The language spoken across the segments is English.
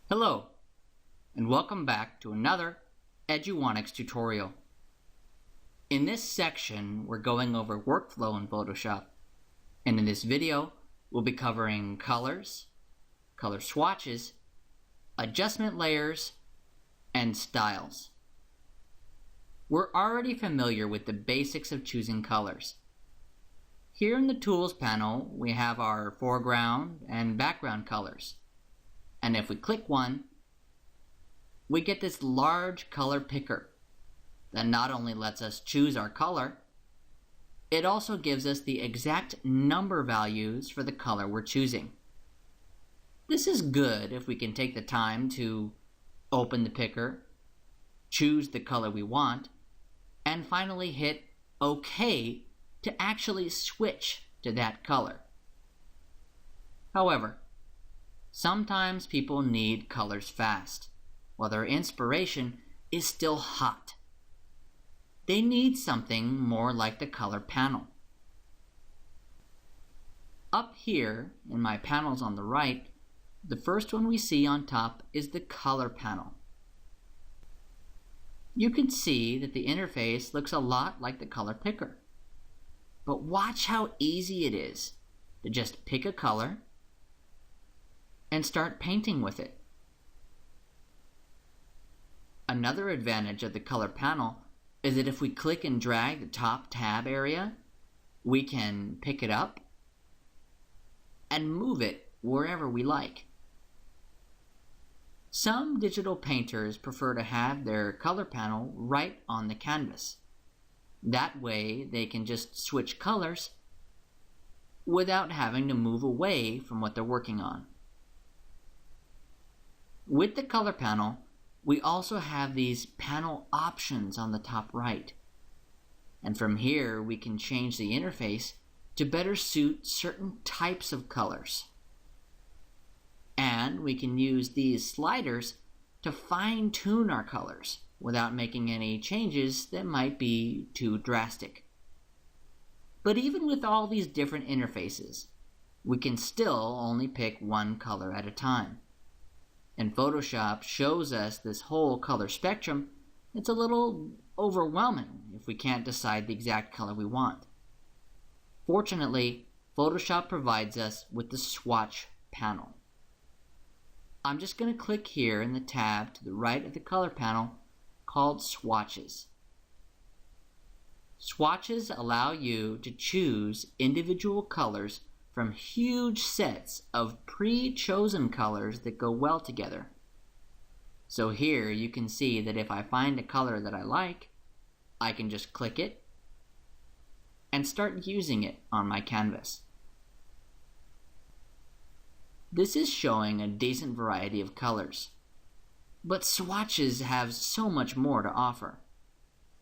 Hello, and welcome back to another Eduonics tutorial. In this section, we're going over workflow in Photoshop, and in this video, we'll be covering colors, color swatches, adjustment layers, and styles. We're already familiar with the basics of choosing colors. Here in the Tools panel, we have our foreground and background colors. And if we click one, we get this large color picker that not only lets us choose our color, it also gives us the exact number values for the color we're choosing. This is good if we can take the time to open the picker, choose the color we want, and finally hit OK to actually switch to that color. However, sometimes people need colors fast, while their inspiration is still hot. They need something more like the color panel. Up here in my panels on the right, the first one we see on top is the color panel. You can see that the interface looks a lot like the color picker. But watch how easy it is to just pick a color and start painting with it. Another advantage of the color panel is that if we click and drag the top tab area, we can pick it up and move it wherever we like. Some digital painters prefer to have their color panel right on the canvas. That way they can just switch colors without having to move away from what they're working on. With the color panel, we also have these panel options on the top right. And from here, we can change the interface to better suit certain types of colors. And we can use these sliders to fine-tune our colors without making any changes that might be too drastic. But even with all these different interfaces, we can still only pick one color at a time. And Photoshop shows us this whole color spectrum. It's a little overwhelming if we can't decide the exact color we want. Fortunately, Photoshop provides us with the swatch panel. I'm just going to click here in the tab to the right of the color panel called swatches. Swatches allow you to choose individual colors from huge sets of pre-chosen colors that go well together. So here you can see that if I find a color that I like, I can just click it and start using it on my canvas. This is showing a decent variety of colors, but swatches have so much more to offer.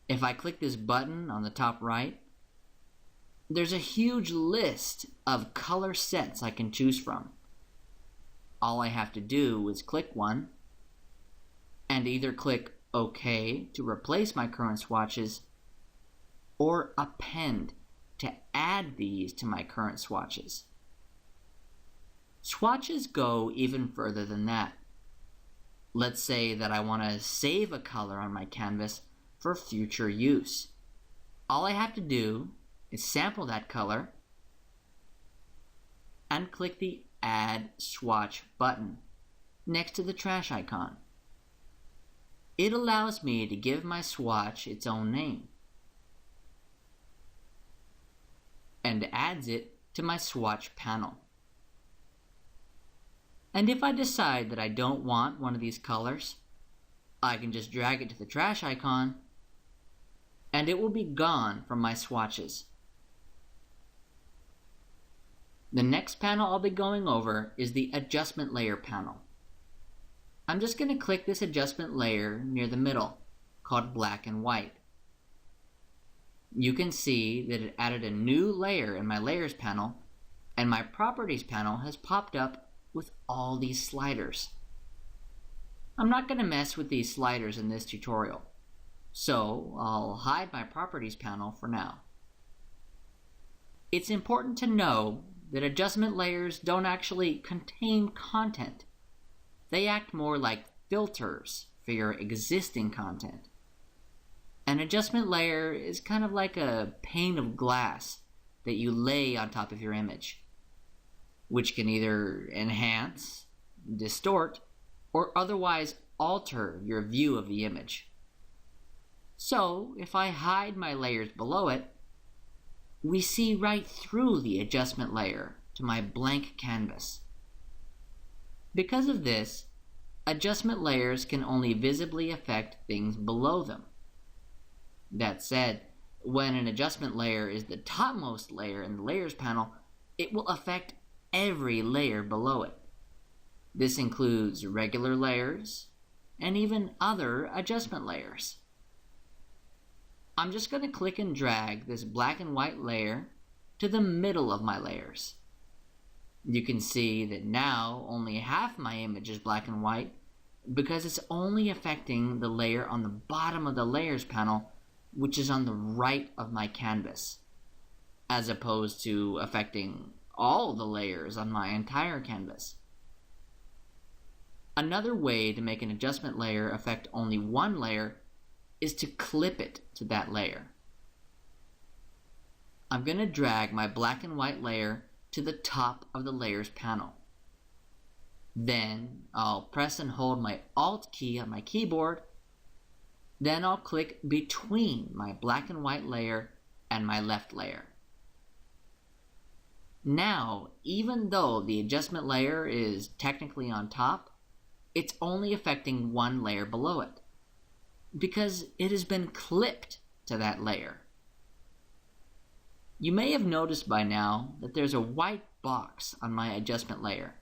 If I click this button on the top right, there's a huge list of color sets I can choose from. All I have to do is click one and either click OK to replace my current swatches or append to add these to my current swatches. Swatches go even further than that. Let's say that I want to save a color on my canvas for future use. All I have to do is sample that color and click the Add Swatch button next to the trash icon. It allows me to give my swatch its own name and adds it to my swatch panel. And if I decide that I don't want one of these colors, I can just drag it to the trash icon and it will be gone from my swatches. The next panel I'll be going over is the adjustment layer panel. I'm just going to click this adjustment layer near the middle, called black and white. You can see that it added a new layer in my layers panel, and my properties panel has popped up with all these sliders. I'm not going to mess with these sliders in this tutorial, so I'll hide my properties panel for now. It's important to know that adjustment layers don't actually contain content. they act more like filters for your existing content. An adjustment layer is kind of like a pane of glass that you lay on top of your image, which can either enhance, distort, or otherwise alter your view of the image. So, if I hide my layers below it, we see right through the adjustment layer to my blank canvas. Because of this, adjustment layers can only visibly affect things below them. That said, when an adjustment layer is the topmost layer in the Layers panel, it will affect every layer below it. This includes regular layers and even other adjustment layers. I'm just going to click and drag this black and white layer to the middle of my layers. You can see that now only half my image is black and white because it's only affecting the layer on the bottom of the Layers panel, which is on the right of my canvas, as opposed to affecting all the layers on my entire canvas. Another way to make an adjustment layer affect only one layer is to clip it to that layer. I'm going to drag my black and white layer to the top of the Layers panel. Then I'll press and hold my Alt key on my keyboard. Then I'll click between my black and white layer and my left layer. Now, even though the adjustment layer is technically on top, it's only affecting one layer below it, because it has been clipped to that layer. You may have noticed by now that there's a white box on my adjustment layer.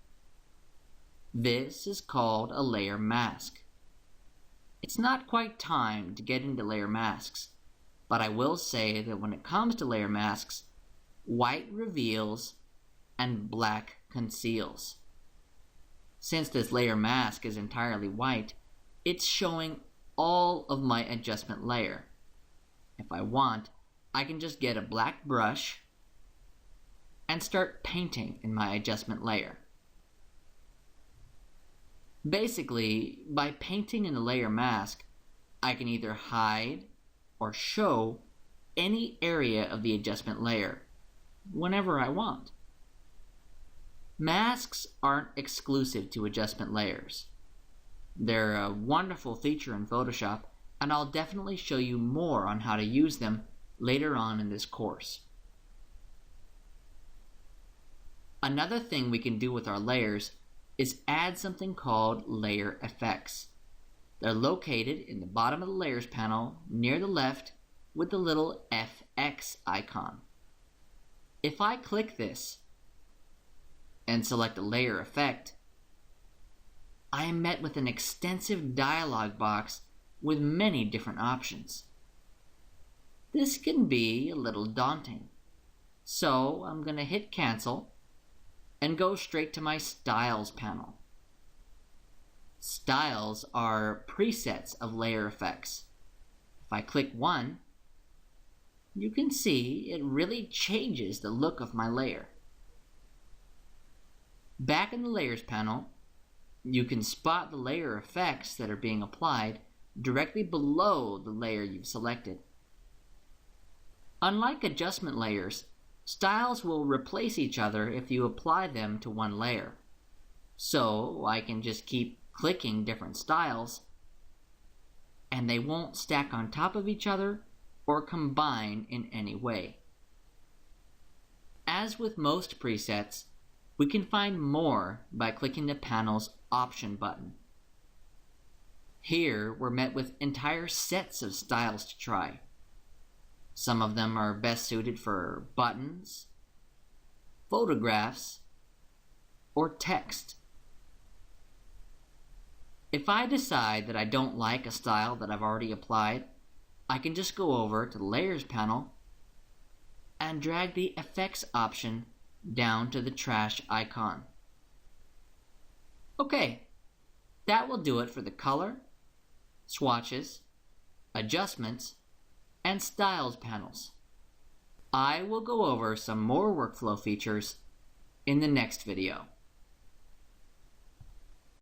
This is called a layer mask. It's not quite time to get into layer masks, but I will say that when it comes to layer masks, white reveals and black conceals. Since this layer mask is entirely white, it's showing all of my adjustment layer. If I want, I can just get a black brush and start painting in my adjustment layer. Basically, by painting in the layer mask, I can either hide or show any area of the adjustment layer whenever I want. Masks aren't exclusive to adjustment layers. They're a wonderful feature in Photoshop, and I'll definitely show you more on how to use them later on in this course. Another thing we can do with our layers is add something called layer effects. They're located in the bottom of the Layers panel near the left with the little FX icon. If I click this and select a layer effect, I am met with an extensive dialog box with many different options. This can be a little daunting, so I'm going to hit cancel and go straight to my Styles panel. Styles are presets of layer effects. If I click one, you can see it really changes the look of my layer. Back in the Layers panel, you can spot the layer effects that are being applied directly below the layer you've selected. Unlike adjustment layers, styles will replace each other if you apply them to one layer. So I can just keep clicking different styles, and they won't stack on top of each other or combine in any way. As with most presets, we can find more by clicking the panel's Option button. Here we're met with entire sets of styles to try. Some of them are best suited for buttons, photographs, or text. If I decide that I don't like a style that I've already applied, I can just go over to the Layers panel and drag the Effects option down to the trash icon. Okay, that will do it for the color, swatches, adjustments, and styles panels. I will go over some more workflow features in the next video.